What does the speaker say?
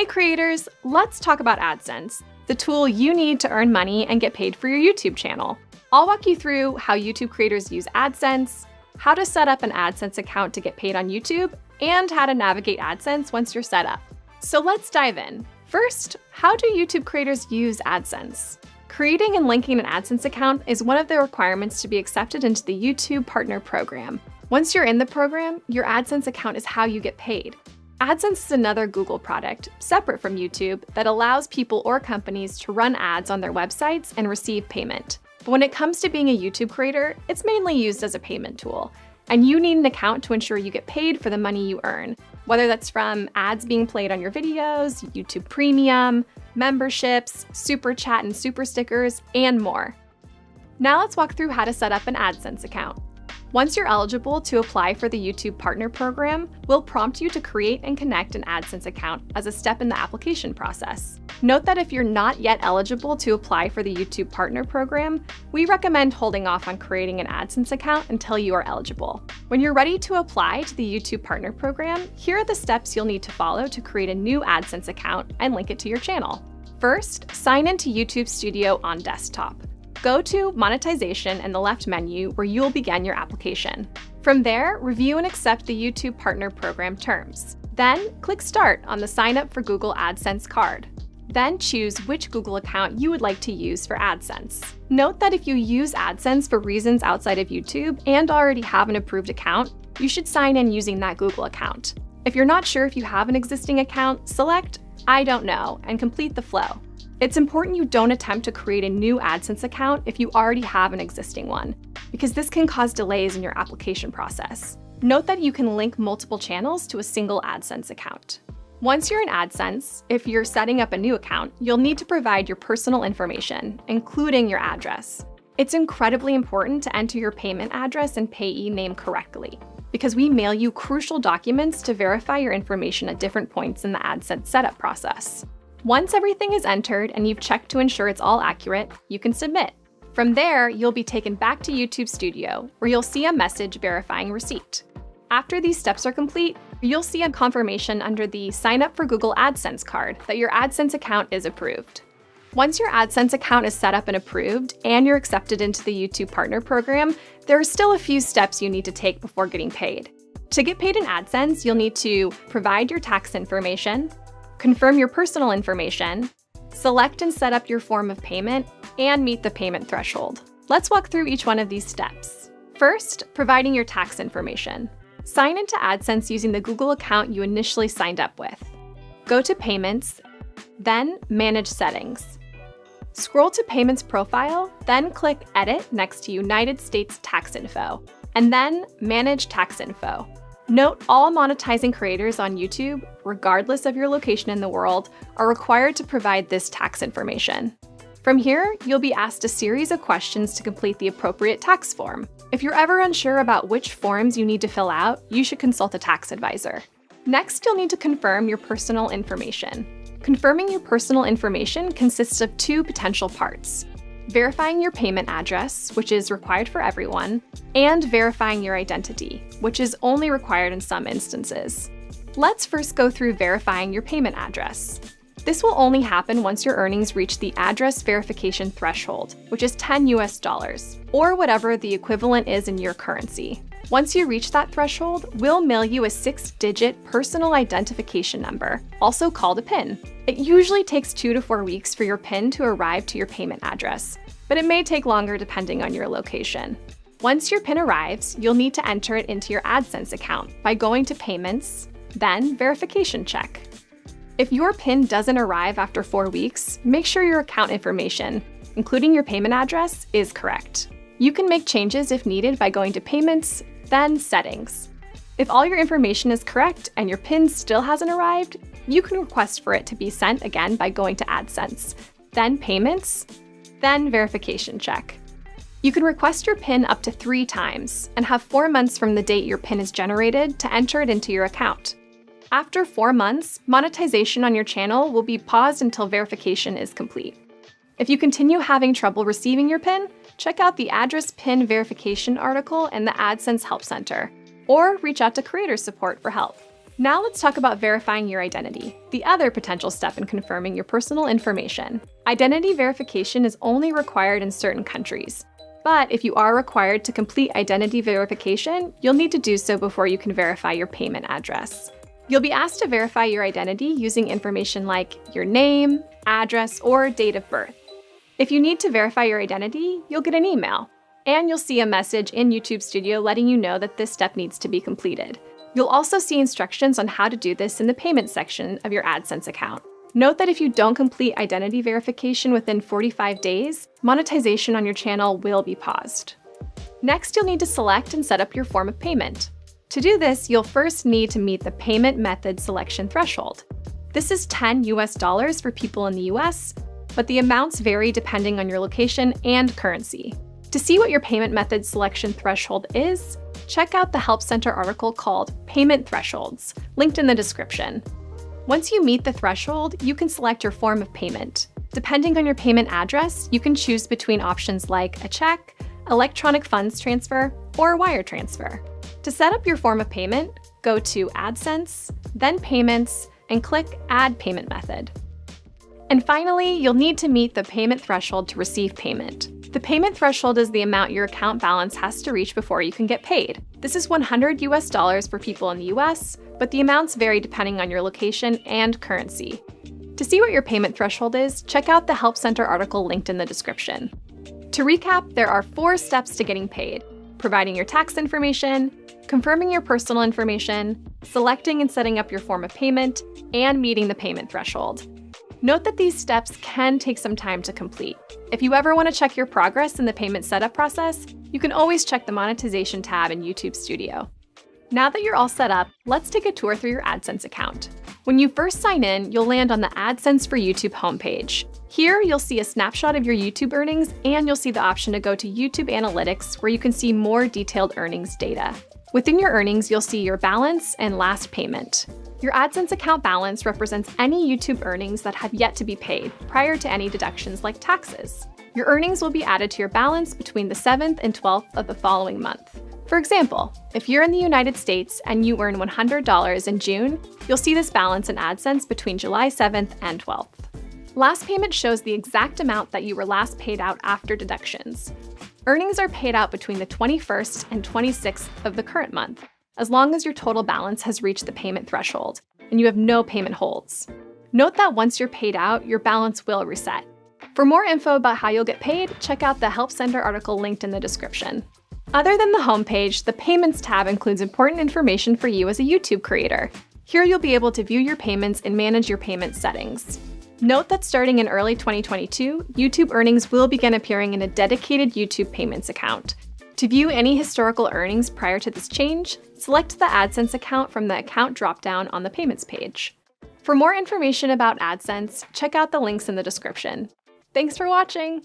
Hey creators, let's talk about AdSense, the tool you need to earn money and get paid for your YouTube channel. I'll walk you through how YouTube creators use AdSense, how to set up an AdSense account to get paid on YouTube, and how to navigate AdSense once you're set up. So let's dive in. First, how do YouTube creators use AdSense? Creating and linking an AdSense account is one of the requirements to be accepted into the YouTube Partner Program. Once you're in the program, your AdSense account is how you get paid. AdSense is another Google product, separate from YouTube, that allows people or companies to run ads on their websites and receive payment. But when it comes to being a YouTube creator, it's mainly used as a payment tool. And you need an account to ensure you get paid for the money you earn, whether that's from ads being played on your videos, YouTube Premium, memberships, Super Chat and Super Stickers, and more. Now let's walk through how to set up an AdSense account. Once you're eligible to apply for the YouTube Partner Program, we'll prompt you to create and connect an AdSense account as a step in the application process. Note that if you're not yet eligible to apply for the YouTube Partner Program, we recommend holding off on creating an AdSense account until you are eligible. When you're ready to apply to the YouTube Partner Program, here are the steps you'll need to follow to create a new AdSense account and link it to your channel. First, sign into YouTube Studio on desktop. Go to Monetization in the left menu where you'll begin your application. From there, review and accept the YouTube Partner Program terms. Then, click Start on the Sign Up for Google AdSense card. Then choose which Google account you would like to use for AdSense. Note that if you use AdSense for reasons outside of YouTube and already have an approved account, you should sign in using that Google account. If you're not sure if you have an existing account, select I don't know and complete the flow. It's important you don't attempt to create a new AdSense account if you already have an existing one, because this can cause delays in your application process. Note that you can link multiple channels to a single AdSense account. Once you're in AdSense, if you're setting up a new account, you'll need to provide your personal information, including your address. It's incredibly important to enter your payment address and payee name correctly, because we mail you crucial documents to verify your information at different points in the AdSense setup process. Once everything is entered and you've checked to ensure it's all accurate, you can submit. From there, you'll be taken back to YouTube Studio, where you'll see a message verifying receipt. After these steps are complete, you'll see a confirmation under the Sign Up for Google AdSense card that your AdSense account is approved. Once your AdSense account is set up and approved, and you're accepted into the YouTube Partner Program, there are still a few steps you need to take before getting paid. To get paid in AdSense, you'll need to provide your tax information, confirm your personal information, select and set up your form of payment, and meet the payment threshold. Let's walk through each one of these steps. First, providing your tax information. Sign into AdSense using the Google account you initially signed up with. Go to Payments, then Manage Settings. Scroll to Payments Profile, then click Edit next to United States Tax Info, and then Manage Tax Info. Note all monetizing creators on YouTube, regardless of your location in the world, are required to provide this tax information. From here, you'll be asked a series of questions to complete the appropriate tax form. If you're ever unsure about which forms you need to fill out, you should consult a tax advisor. Next, you'll need to confirm your personal information. Confirming your personal information consists of two potential parts: verifying your payment address, which is required for everyone, and verifying your identity, which is only required in some instances. Let's first go through verifying your payment address. This will only happen once your earnings reach the address verification threshold, which is $10 US, or whatever the equivalent is in your currency. Once you reach that threshold, we'll mail you a 6-digit personal identification number, also called a PIN. It usually takes 2 to 4 weeks for your PIN to arrive to your payment address, but it may take longer depending on your location. Once your PIN arrives, you'll need to enter it into your AdSense account by going to Payments, then Verification Check. If your PIN doesn't arrive after 4 weeks, make sure your account information, including your payment address, is correct. You can make changes if needed by going to Payments, then Settings. If all your information is correct and your PIN still hasn't arrived, you can request for it to be sent again by going to AdSense, then Payments, then Verification Check. You can request your PIN up to 3 times and have 4 months from the date your PIN is generated to enter it into your account. After 4 months, monetization on your channel will be paused until verification is complete. If you continue having trouble receiving your PIN, check out the Address PIN Verification article in the AdSense Help Center, or reach out to Creator Support for help. Now let's talk about verifying your identity, the other potential step in confirming your personal information. Identity verification is only required in certain countries. But if you are required to complete identity verification, you'll need to do so before you can verify your payment address. You'll be asked to verify your identity using information like your name, address, or date of birth. If you need to verify your identity, you'll get an email, and you'll see a message in YouTube Studio letting you know that this step needs to be completed. You'll also see instructions on how to do this in the payment section of your AdSense account. Note that if you don't complete identity verification within 45 days, monetization on your channel will be paused. Next, you'll need to select and set up your form of payment. To do this, you'll first need to meet the payment method selection threshold. This is $10 US for people in the US, but the amounts vary depending on your location and currency. To see what your payment method selection threshold is, check out the Help Center article called Payment Thresholds, linked in the description. Once you meet the threshold, you can select your form of payment. Depending on your payment address, you can choose between options like a check, electronic funds transfer, or wire transfer. To set up your form of payment, go to AdSense, then Payments, and click Add Payment Method. And finally, you'll need to meet the payment threshold to receive payment. The payment threshold is the amount your account balance has to reach before you can get paid. This is $100 US for people in the US, but the amounts vary depending on your location and currency. To see what your payment threshold is, check out the Help Center article linked in the description. To recap, there are 4 steps to getting paid: providing your tax information, confirming your personal information, selecting and setting up your form of payment, and meeting the payment threshold. Note that these steps can take some time to complete. If you ever want to check your progress in the payment setup process, you can always check the monetization tab in YouTube Studio. Now that you're all set up, let's take a tour through your AdSense account. When you first sign in, you'll land on the AdSense for YouTube homepage. Here, you'll see a snapshot of your YouTube earnings, and you'll see the option to go to YouTube Analytics, where you can see more detailed earnings data. Within your earnings, you'll see your balance and last payment. Your AdSense account balance represents any YouTube earnings that have yet to be paid prior to any deductions like taxes. Your earnings will be added to your balance between the 7th and 12th of the following month. For example, if you're in the United States and you earn $100 in June, you'll see this balance in AdSense between July 7th and 12th. Last payment shows the exact amount that you were last paid out after deductions. Earnings are paid out between the 21st and 26th of the current month, as long as your total balance has reached the payment threshold and you have no payment holds. Note that once you're paid out, your balance will reset. For more info about how you'll get paid, check out the Help Center article linked in the description. Other than the homepage, the Payments tab includes important information for you as a YouTube creator. Here you'll be able to view your payments and manage your payment settings. Note that starting in early 2022, YouTube earnings will begin appearing in a dedicated YouTube Payments account. To view any historical earnings prior to this change, select the AdSense account from the Account dropdown on the Payments page. For more information about AdSense, check out the links in the description. Thanks for watching!